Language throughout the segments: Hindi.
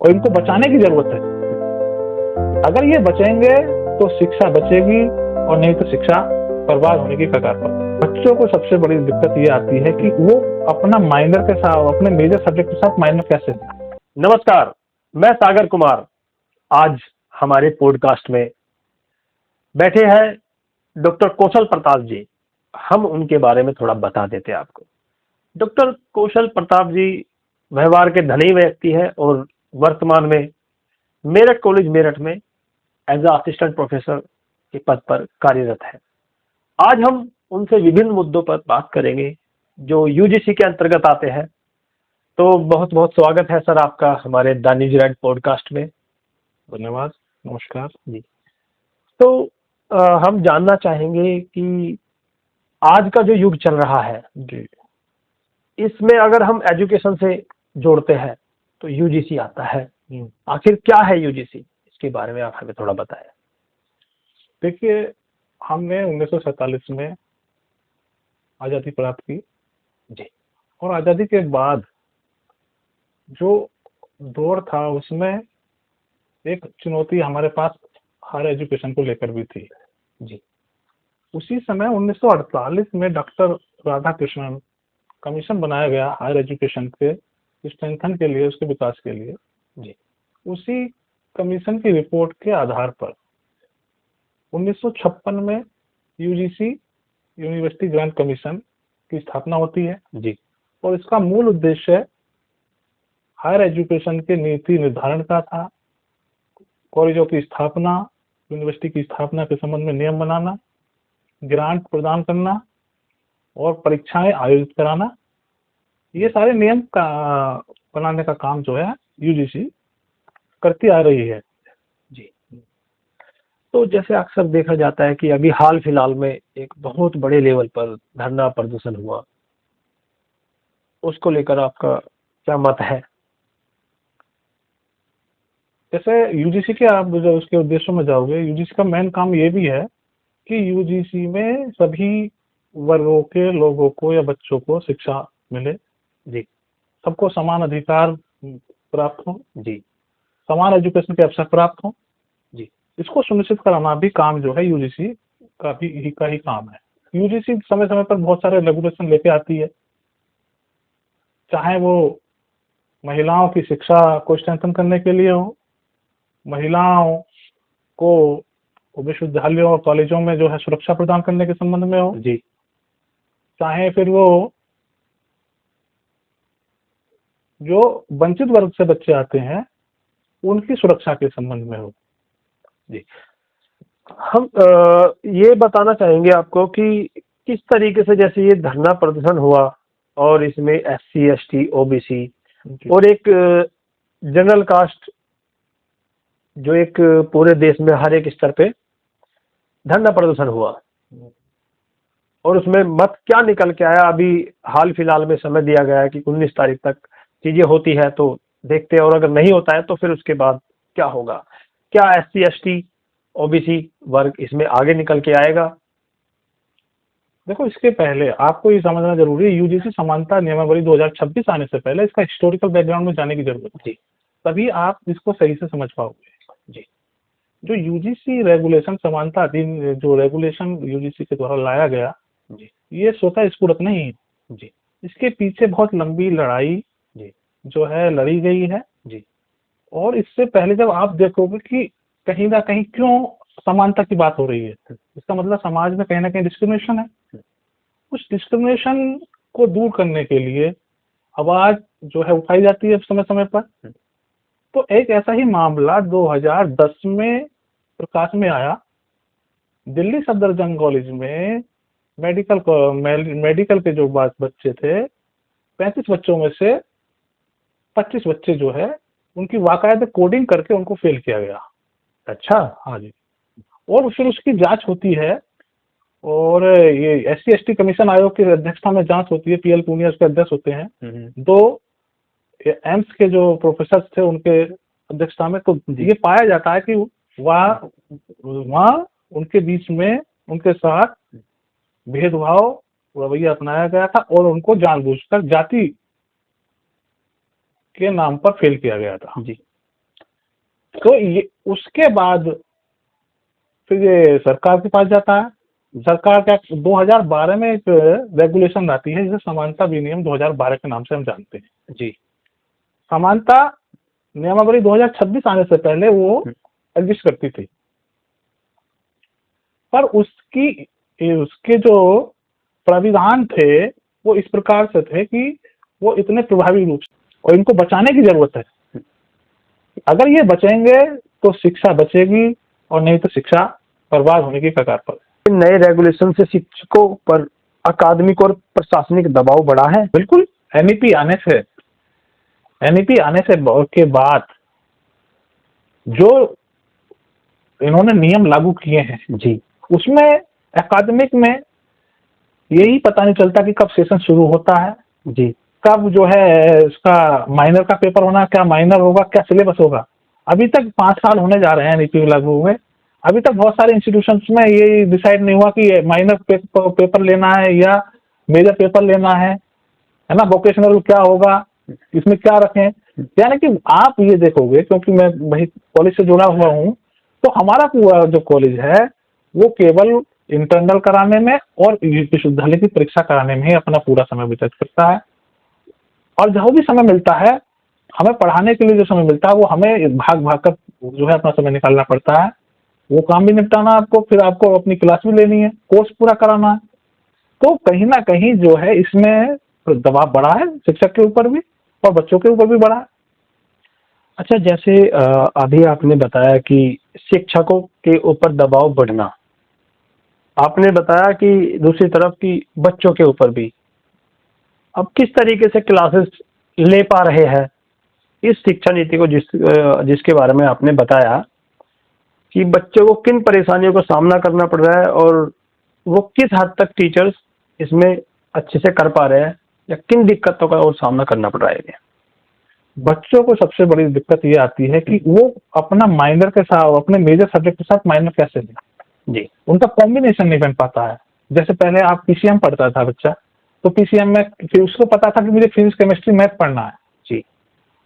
और इनको बचाने की जरूरत है। अगर ये बचेंगे तो शिक्षा बचेगी और नहीं तो शिक्षा बर्बाद होने की कगार पर। बच्चों को सबसे बड़ी दिक्कत ये आती है कि वो अपना माइनर के साथ, अपने मेजर सब्जेक्ट के साथ माइनर कैसे दें। नमस्कार, मैं सागर कुमार। आज हमारे पॉडकास्ट में बैठे हैं डॉक्टर कौशल प्रताप जी। हम उनके बारे में थोड़ा बता देते हैं आपको। डॉक्टर कौशल प्रताप जी व्यवहार के धनी व्यक्ति है और वर्तमान में मेरठ कॉलेज मेरठ में एज अ असिस्टेंट प्रोफेसर के पद पर कार्यरत है। आज हम उनसे विभिन्न मुद्दों पर बात करेंगे जो यूजीसी के अंतर्गत आते हैं। तो बहुत बहुत स्वागत है सर आपका हमारे द न्यूज राइट पॉडकास्ट में। धन्यवाद, नमस्कार जी। तो हम जानना चाहेंगे कि आज का जो युग चल रहा है जी। इसमें अगर हम एजुकेशन से जोड़ते हैं तो यूजीसी आता है। आखिर क्या है यूजीसी, इसके बारे में आप हमें थोड़ा बताएं। देखिए, हमने 1947 में आज़ादी प्राप्त की जी। और आज़ादी के बाद जो दौर था उसमें एक चुनौती हमारे पास हायर एजुकेशन को लेकर भी थी। जी। उसी समय 1948 में डॉक्टर राधाकृष्णन कमीशन बनाया गया हायर एजुकेशन के स्ट्रेंथन के लिए, उसके विकास के लिए। जी। उसी कमीशन की रिपोर्ट के आधार पर 1956 में यूजीसी यूनिवर्सिटी ग्रांट कमीशन की स्थापना होती है। जी। और इसका मूल उद्देश्य हायर एजुकेशन के नीति निर्धारण का था, कॉलेजों की स्थापना, यूनिवर्सिटी की स्थापना के संबंध में नियम बनाना, ग्रांट प्रदान करना और परीक्षाएं आयोजित कराना। ये सारे नियम का बनाने का काम जो है यूजीसी करती आ रही है। जी। तो जैसे अक्सर देखा जाता है कि अभी हाल फिलहाल में एक बहुत बड़े लेवल पर धरना प्रदर्शन हुआ, उसको लेकर आपका क्या मत है? जैसे यूजीसी के, आप जब उसके उद्देश्यों में जाओगे, यूजीसी का मेन काम ये भी है कि यूजीसी में सभी वर्गों के लोगों को या बच्चों को शिक्षा मिले। जी। सबको समान अधिकार प्राप्त हो। जी। समान एजुकेशन के अवसर प्राप्त हो। जी। इसको सुनिश्चित कराना भी काम जो है यूजीसी का ही काम है। यूजीसी समय समय पर बहुत सारे रेगुलेशन लेके आती है, चाहे वो महिलाओं की शिक्षा को स्ट्रेंथन करने के लिए हो, महिलाओं को विश्वविद्यालयों और कॉलेजों में जो है सुरक्षा प्रदान करने के संबंध में हो, जी। चाहे फिर वो जो वंचित वर्ग से बच्चे आते हैं उनकी सुरक्षा के संबंध में हो। जी। हम ये बताना चाहेंगे आपको कि किस तरीके से जैसे ये धरना प्रदर्शन हुआ और इसमें एससी, एसटी, ओबीसी और एक जनरल कास्ट जो एक पूरे देश में हर एक स्तर पे धरना प्रदर्शन हुआ और उसमें मत क्या निकल के आया। अभी हाल फिलहाल में समय दिया गया है कि 19 तारीख तक चीजें होती है तो देखते हैं, और अगर नहीं होता है तो फिर उसके बाद क्या होगा। क्या एससी, एसटी, ओबीसी वर्ग इसमें आगे निकल के आएगा? देखो, इसके पहले आपको ये समझना जरूरी है, यूजीसी समानता नियमावली 2026 आने से पहले इसका हिस्टोरिकल बैकग्राउंड में जाने की जरूरत है, तभी आप इसको सही से समझ पाओगे। जी। जो यूजीसी रेगुलेशन, समानता अधीन जो रेगुलेशन यूजीसी के द्वारा लाया गया, जी। ये स्वतः स्फूर्त नहीं है। जी। इसके पीछे बहुत लंबी लड़ाई जी। जो है लड़ी गई है। जी। और इससे पहले जब आप देखोगे कि कहीं ना कहीं क्यों समानता की बात हो रही है, इसका मतलब समाज में कहीं ना कहीं डिस्क्रिमिनेशन है। उस डिस्क्रिमिनेशन को दूर करने के लिए आवाज जो है उठाई जाती है समय समय पर। तो एक ऐसा ही मामला 2010 में प्रकाश में आया। दिल्ली सफदरजंग कॉलेज में मेडिकल के जो बच्चे थे, 35 बच्चों में से 25 बच्चे जो है उनकी वाकायदे कोडिंग करके उनको फेल किया गया। अच्छा। हाँ जी। और फिर उसकी जांच होती है और ये एससी एसटी कमीशन आयोग की अध्यक्षता में जांच होती है। पीएल पूनिया उसके अध्यक्ष होते हैं। दो एम्स के जो प्रोफेसर थे उनके अध्यक्षता में। तो ये पाया जाता है कि वहाँ उनके बीच में उनके साथ भेदभाव रवैया अपनाया गया था और उनको जानबूझकर जाति के नाम पर फेल किया गया था। जी। तो ये उसके बाद फिर ये सरकार के पास जाता है। सरकार का 2012 में एक रेगुलेशन आती है जिसे समानता विनियम 2012 के नाम से हम जानते हैं। जी। समानता नियमावली 2026 आने से पहले वो एग्जिस्ट करती थी, पर उसके जो प्राविधान थे वो इस प्रकार से थे कि वो इतने प्रभावी रूप से, और इनको बचाने की जरूरत है। अगर ये बचेंगे तो शिक्षा बचेगी, और नहीं तो शिक्षा बर्बाद होने की कगार पर। नए रेगुलेशन से शिक्षकों पर अकादमिक और प्रशासनिक दबाव बढ़ा है। बिल्कुल, एनईपी आने से के बाद जो इन्होंने नियम लागू किए हैं जी, उसमें एकेडमिक में यही पता नहीं चलता कि कब सेशन शुरू होता है जी, कब जो है उसका माइनर का पेपर होना, क्या माइनर होगा, क्या सिलेबस होगा। अभी तक 5 साल होने जा रहे हैं नीति लागू हुए, अभी तक बहुत सारे इंस्टीट्यूशंस में ये डिसाइड नहीं हुआ कि माइनर पेपर लेना है या मेजर पेपर लेना है ना, वोकेशनल क्या होगा, इसमें क्या रखें। यानी कि आप ये देखोगे, क्योंकि मैं वही कॉलेज से जुड़ा हुआ हूँ, तो हमारा पूरा जो कॉलेज है वो केवल इंटरनल कराने में और विश्वविद्यालय की परीक्षा कराने में ही अपना पूरा समय व्यतीत करता है। और जो भी समय मिलता है हमें पढ़ाने के लिए, जो समय मिलता है वो हमें भाग भाग कर जो है अपना समय निकालना पड़ता है। वो काम भी निपटाना आपको, फिर आपको अपनी क्लास भी लेनी है, कोर्स पूरा कराना है। तो कहीं ना कहीं जो है इसमें दबाव बढ़ा है शिक्षक के ऊपर भी और बच्चों के ऊपर भी बढ़ा है। अच्छा, जैसे अभी आपने बताया कि शिक्षकों के ऊपर दबाव बढ़ना, आपने बताया कि दूसरी तरफ कि बच्चों के ऊपर भी। अब किस तरीके से क्लासेस ले पा रहे हैं इस शिक्षा नीति को, जिसके बारे में आपने बताया कि बच्चों को किन परेशानियों का सामना करना पड़ रहा है और वो किस हद तक टीचर्स इसमें अच्छे से कर पा रहे हैं, या किन दिक्कतों का और सामना करना पड़ रहा है। बच्चों को सबसे बड़ी दिक्कत ये आती है कि वो अपना माइनर के साथ, अपने मेजर सब्जेक्ट के साथ माइनर कैसे लें। जी, उनका कॉम्बिनेशन नहीं बन पाता है। जैसे पहले आप पीसीएम पढ़ता था बच्चा, तो पीसीएम में फिर उसको पता था कि मुझे फिजिक्स केमिस्ट्री मैथ पढ़ना है। जी,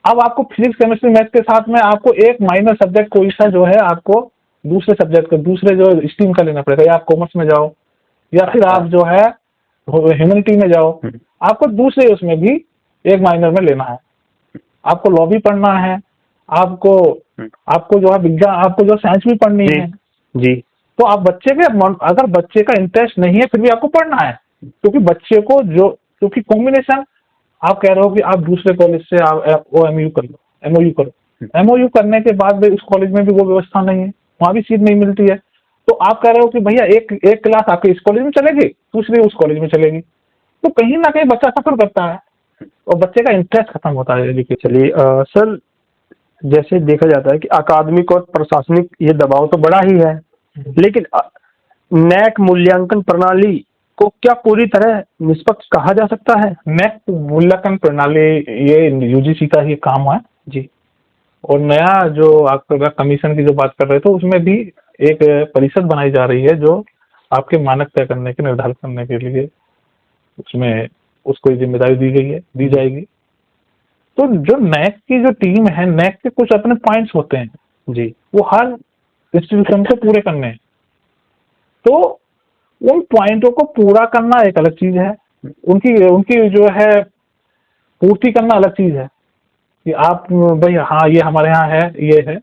अब आपको फिजिक्स केमिस्ट्री मैथ के साथ में आपको एक माइनर सब्जेक्ट कोई सा जो है आपको दूसरे सब्जेक्ट का, दूसरे जो स्ट्रीम का लेना पड़ेगा। या आप कॉमर्स में जाओ या फिर आप जो है ह्यूमैनिटी में जाओ, आपको दूसरे उसमें भी एक माइनर में लेना है। आपको लॉ भी पढ़ना है, आपको जो है विज्ञान, आपको जो साइंस भी पढ़नी है जी। तो आप बच्चे के, अगर बच्चे का इंटरेस्ट नहीं है फिर भी आपको पढ़ना है, क्योंकि बच्चे को जो, क्योंकि कॉम्बिनेशन आप कह रहे हो कि आप दूसरे कॉलेज से आप एमओयू कर लो, एमओयू करो। एमओयू करने के बाद भी उस कॉलेज में भी वो व्यवस्था नहीं है, वहां भी सीट नहीं मिलती है। तो आप कह रहे हो कि भैया एक क्लास आपके इस कॉलेज में चलेगी, दूसरी उस कॉलेज में चलेगी, तो कहीं ना कहीं बच्चा सफर करता है और बच्चे का इंटरेस्ट खत्म होता है एजुकेशन। चलिए सर, जैसे देखा जाता है कि अकादमिक और प्रशासनिक ये दबाव तो बड़ा ही है, लेकिन नैक मूल्यांकन प्रणाली को क्या पूरी तरह निष्पक्ष कहा जा सकता है? नैक मूल्यांकन प्रणाली ये यूजीसी का ही काम है जी। और नया जो आपका कमीशन की जो बात कर रहे थे उसमें भी एक परिषद बनाई जा रही है जो आपके मानक तय करने के, निर्धारित करने के लिए उसमें उसको जिम्मेदारी दी जाएगी। तो जो नैक की जो टीम है, नैक के कुछ अपने पॉइंट्स होते हैं जी, वो हर इंस्टीट्यूशन को पूरे करने हैं। तो उन पॉइंटों को पूरा करना एक अलग चीज है, उनकी जो है पूर्ति करना अलग चीज है कि आप भाई हाँ ये हमारे यहाँ है, ये है।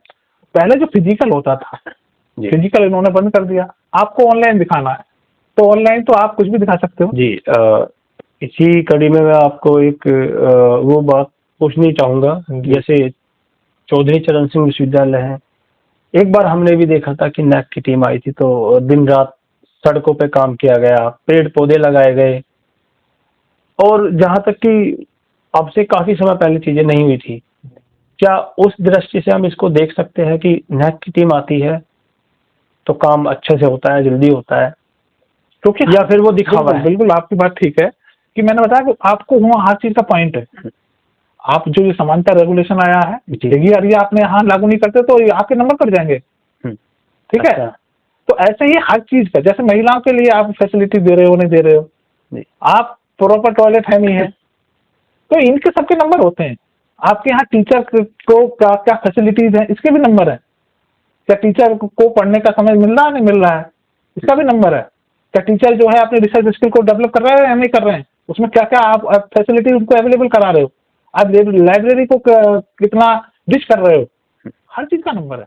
पहले जो फिजिकल होता था, फिजिकल इन्होंने बंद कर दिया, आपको ऑनलाइन दिखाना है तो ऑनलाइन तो आप कुछ भी दिखा सकते हो। जी। इसी कड़ी में मैं आपको एक वो बात पूछनी चाहूंगा, जैसे चौधरी चरण सिंह विश्वविद्यालय है, एक बार हमने भी देखा था कि नैक की टीम आई थी तो दिन रात सड़कों पे काम किया गया, पेड़ पौधे लगाए गए, और जहां तक कि अब से काफी समय पहले चीजें नहीं हुई थी। क्या उस दृष्टि से हम इसको देख सकते हैं कि नैक की टीम आती है तो काम अच्छे से होता है, जल्दी होता है, क्योंकि या फिर वो दिखावा है? बिल्कुल आपकी बात ठीक है कि मैंने बताया कि आपको वहाँ हर चीज का पॉइंट है। आप जो ये समानता रेगुलेशन आया है, ये आपने यहाँ लागू नहीं करते तो ये आपके नंबर कट जाएंगे, ठीक है। तो ऐसे ही हर चीज का, जैसे महिलाओं के लिए आप फैसिलिटी दे रहे हो, नहीं दे रहे हो, आप प्रॉपर टॉयलेट है नहीं है, तो इनके सबके नंबर होते हैं। आपके यहाँ टीचर को क्या क्या फैसिलिटीज है, इसके भी नंबर है। क्या टीचर को पढ़ने का समय मिल रहा है, नहीं मिल रहा है, इसका भी नंबर है। क्या टीचर जो है अपने रिसर्च स्किल को डेवलप कर रहे हैं या नहीं कर रहे हैं, उसमें क्या क्या आप फैसिलिटी उनको अवेलेबल करा रहे हो, आप लाइब्रेरी को कितना डिश कर रहे हो, हर चीज का नंबर है।